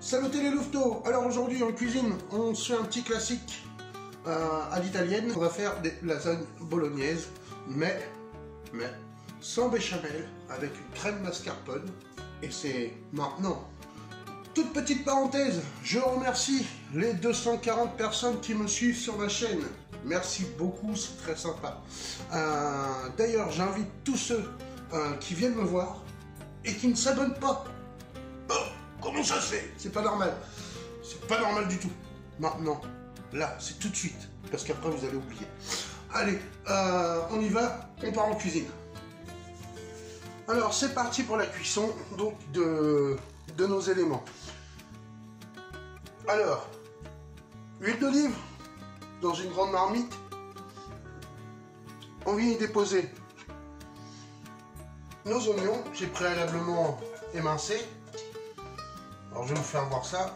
Salut les louveteaux. Alors aujourd'hui en cuisine, on se fait un petit classique à l'italienne. On va faire des lasagnes bolognaises, mais sans béchamel, avec une crème mascarpone. Et c'est maintenant. Toute petite parenthèse, je remercie les 240 personnes qui me suivent sur ma chaîne. Merci beaucoup, c'est très sympa. D'ailleurs, j'invite tous ceux qui viennent me voir et qui ne s'abonnent pas. Oh, comment ça se fait? C'est pas normal. C'est pas normal du tout. Maintenant, là, c'est tout de suite. Parce qu'après, vous allez oublier. Allez, on y va. On part en cuisine. Alors, c'est parti pour la cuisson donc de nos éléments. Alors, huile d'olive dans une grande marmite. On vient y déposer nos oignons. J'ai préalablement émincé. Alors, je vais vous faire voir ça.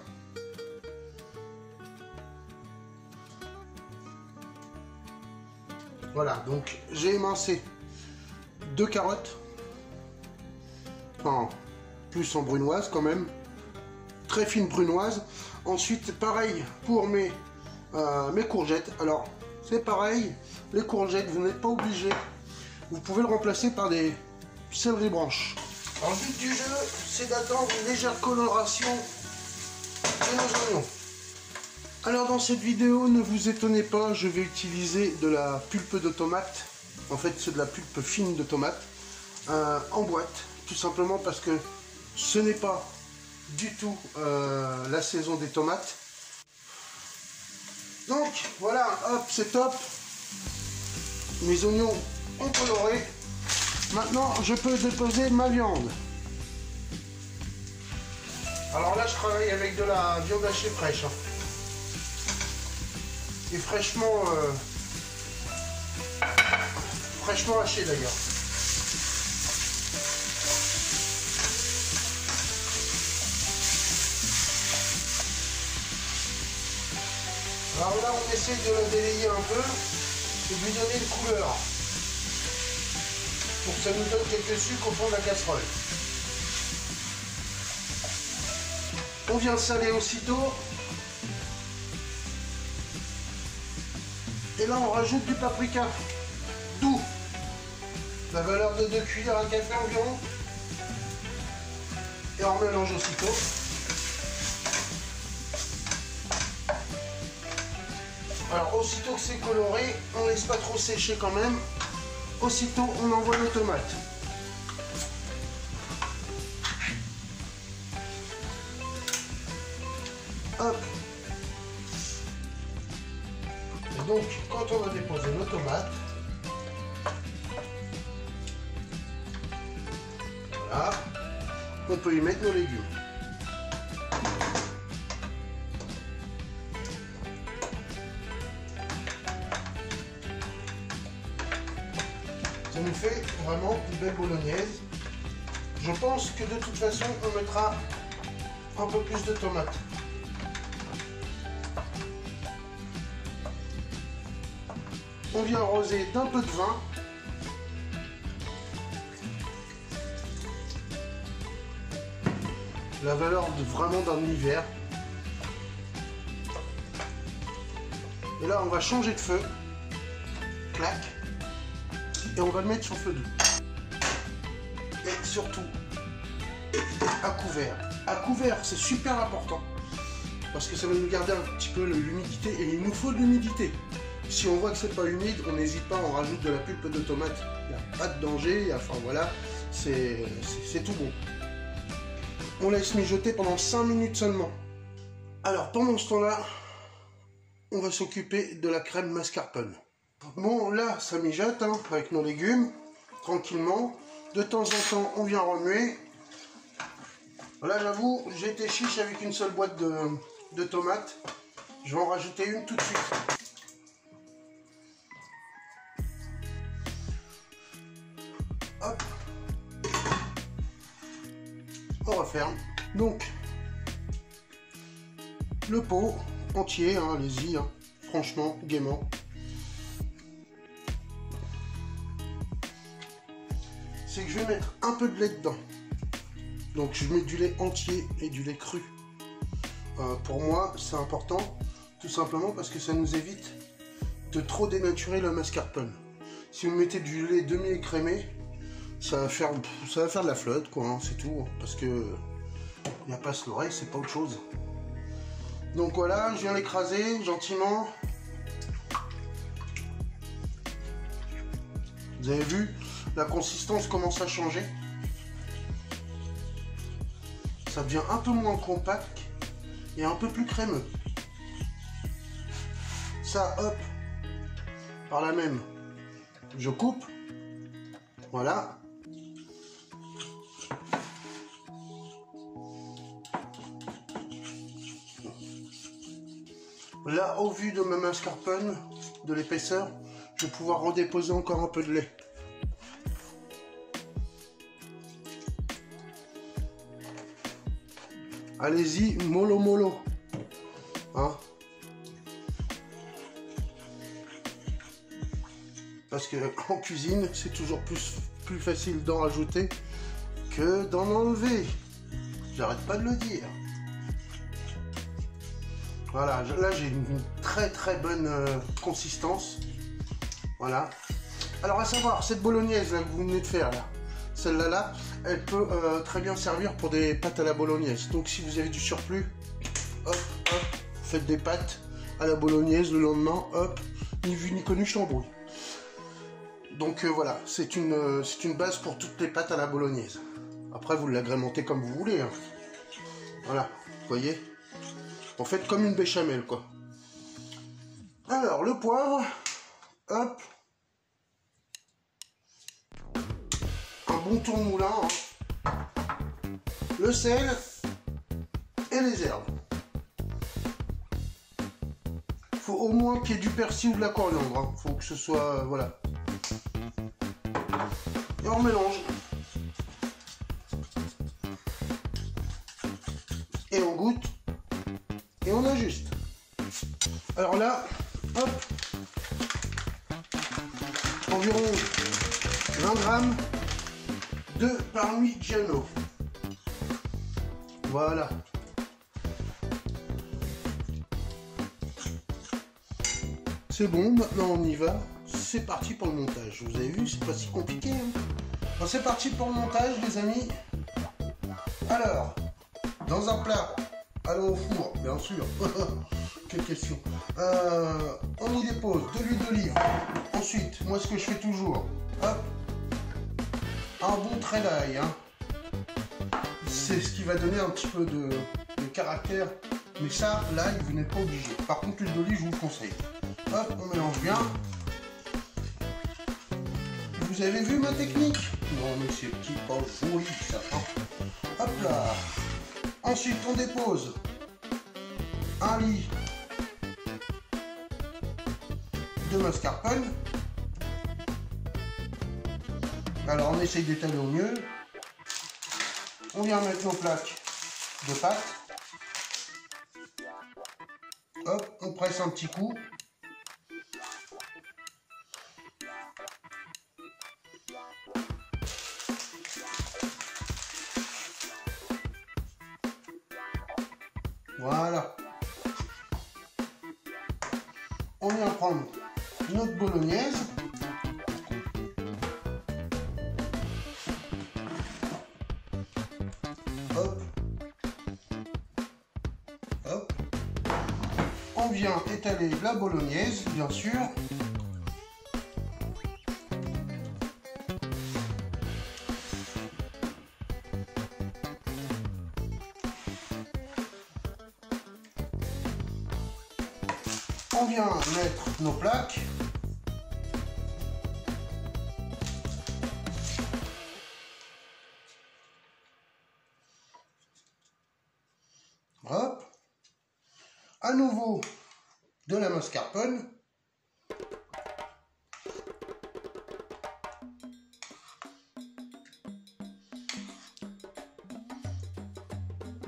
Voilà, donc j'ai émincé 2 carottes. Enfin, plus en brunoise quand même. Très fine brunoise. Ensuite, pareil pour mes courgettes. Alors, c'est pareil. Les courgettes, vous n'êtes pas obligé. Vous pouvez le remplacer par des céleri branches. Alors, le but du jeu, c'est d'attendre une légère coloration de nos oignons. Alors, dans cette vidéo, ne vous étonnez pas, je vais utiliser de la pulpe de tomate. En fait, c'est de la pulpe fine de tomate en boîte. Tout simplement parce que ce n'est pas du tout la saison des tomates. Donc voilà, hop, c'est top. Mes oignons ont coloré. Maintenant, je peux déposer ma viande. Alors là, je travaille avec de la viande hachée fraîche. Et fraîchement hachée d'ailleurs. Alors là, on essaie de la délayer un peu et de lui donner une couleur pour que ça nous donne quelques sucres au fond de la casserole. On vient saler aussitôt. Et là, on rajoute du paprika doux. La valeur de 2 cuillères à café environ. Et on mélange aussitôt. Alors, aussitôt que c'est coloré, on ne laisse pas trop sécher quand même. Aussitôt, on envoie nos tomates. Hop. Et donc, quand on a déposé nos tomates, voilà, on peut y mettre nos légumes. Ça nous fait vraiment une belle bolognaise. Je pense que de toute façon, on mettra un peu plus de tomates. On vient arroser d'un peu de vin. La valeur vraiment d'un hiver. Et là, on va changer de feu. Clac. Et on va le mettre sur feu doux. Et surtout, à couvert. À couvert, c'est super important. Parce que ça va nous garder un petit peu l'humidité. Et il nous faut de l'humidité. Si on voit que c'est pas humide, on n'hésite pas, on rajoute de la pulpe de tomate. Il n'y a pas de danger. Enfin voilà, c'est tout bon. On laisse mijoter pendant 5 minutes seulement. Alors pendant ce temps-là, on va s'occuper de la crème mascarpone. Bon, là, ça mijote hein, avec nos légumes, tranquillement. De temps en temps, on vient remuer. Là, j'avoue, j'ai été chiche avec une seule boîte de tomates. Je vais en rajouter une tout de suite. Hop. On referme. Donc, le pot entier, hein, allez-y, hein, franchement, gaiement. C'est que je vais mettre un peu de lait dedans. Donc je mets du lait entier et du lait cru. pour moi, c'est important, tout simplement parce que ça nous évite de trop dénaturer le mascarpone. Si vous mettez du lait demi-écrémé, ça va faire de la flotte, quoi, hein, c'est tout, parce que il n'y a pas à se leurrer, c'est pas autre chose. Donc voilà, je viens l'écraser gentiment. Vous avez vu, la consistance commence à changer. Ça devient un peu moins compact et un peu plus crémeux. Ça, hop, par la même, je coupe. Voilà. Là, au vu de ma mascarpone, de l'épaisseur, je vais pouvoir redéposer encore un peu de lait. Allez-y, mollo mollo. Hein? Parce que en cuisine, c'est toujours plus facile d'en rajouter que d'en enlever. J'arrête pas de le dire. Voilà, là j'ai une très bonne consistance. Voilà. Alors à savoir, cette bolognaise là, que vous venez de faire là, celle-là, elle peut très bien servir pour des pâtes à la bolognaise. Donc si vous avez du surplus, hop, faites des pâtes à la bolognaise le lendemain, hop, ni vu ni connu, je t'embrouille. Donc voilà, c'est une base pour toutes les pâtes à la bolognaise. Après vous l'agrémentez comme vous voulez. Hein. Voilà, vous voyez. En fait comme une béchamel quoi. Alors le poivre, hop. Un bon tourne-moulin. Hein. Le sel et les herbes. Faut au moins qu'il y ait du persil ou de la coriandre. Hein. Faut que ce soit... voilà. Et on mélange. Et on goûte. Et on ajuste. Alors là, hop. Environ 20 grammes de Parmigiano. Voilà. C'est bon, maintenant on y va. C'est parti pour le montage. Vous avez vu, c'est pas si compliqué. Hein. Bon, c'est parti pour le montage, les amis. Alors, dans un plat, allons au four, bien sûr. Quelle question. On y dépose de l'huile d'olive. Ensuite, moi ce que je fais toujours, hop, un bon trait d'ail. Hein. C'est ce qui va donner un petit peu de caractère. Mais ça, l'ail, vous n'êtes pas obligé. Par contre, l'huile d'olive, je vous le conseille. Hop, on mélange bien. Vous avez vu ma technique? Non, mais c'est petit pas joli ça. Hein. Hop là. Ensuite, on dépose un lit de mascarpone. Alors, on essaye d'étaler au mieux. On vient mettre nos plaques de pâte. Hop, on presse un petit coup. Voilà. On vient prendre notre bolognaise. Hop. Hop. On vient étaler la bolognaise, bien sûr. On vient mettre nos plaques. Hop. À nouveau de la mascarpone.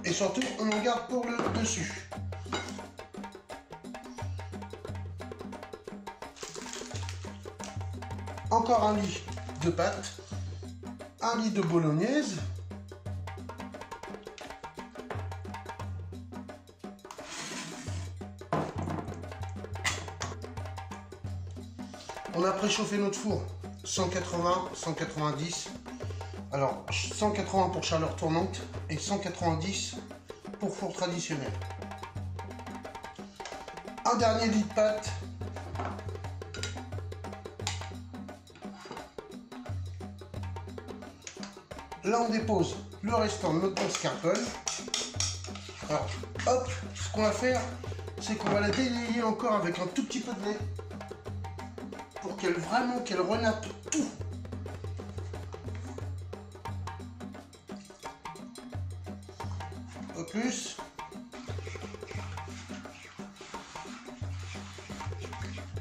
Et surtout, on en garde pour le dessus. Encore un lit de pâte, un lit de bolognaise. On a préchauffé notre four 180, 190. Alors 180 pour chaleur tournante et 190 pour four traditionnel. Un dernier lit de pâte. Là on dépose le restant de notre mascarpone. Alors hop, ce qu'on va faire, c'est qu'on va la délayer encore avec un tout petit peu de lait pour qu'elle renappe tout. Au plus.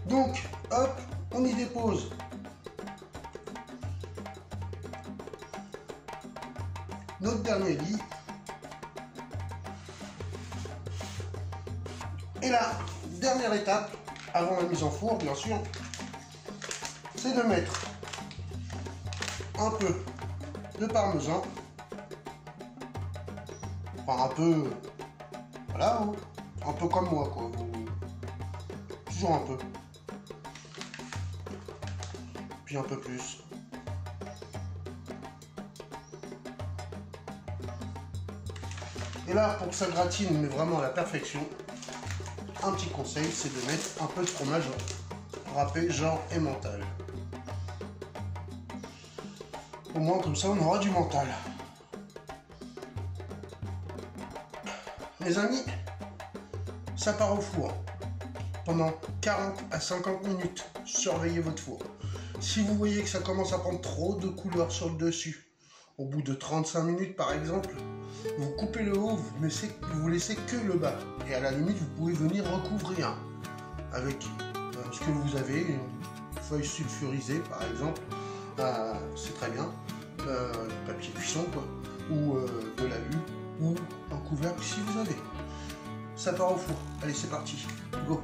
Donc hop, on y dépose notre dernier lit. Et la dernière étape, avant la mise en four, bien sûr, c'est de mettre un peu de parmesan. Enfin, un peu, voilà, un peu comme moi, quoi. Toujours un peu. Puis un peu plus. Et là, pour que ça gratine, mais vraiment à la perfection, un petit conseil, c'est de mettre un peu de fromage râpé, genre emmental. Au moins, comme ça, on aura du mental. Les amis, ça part au four. Pendant 40 à 50 minutes, surveillez votre four. Si vous voyez que ça commence à prendre trop de couleur sur le dessus, au bout de 35 minutes par exemple, vous coupez le haut, vous laissez que le bas. Et à la limite, vous pouvez venir recouvrir avec ce que vous avez, une feuille sulfurisée par exemple, c'est très bien, papier cuisson quoi, ou de l'alu, ou un couvercle si vous avez. Ça part au four. Allez, c'est parti. Go.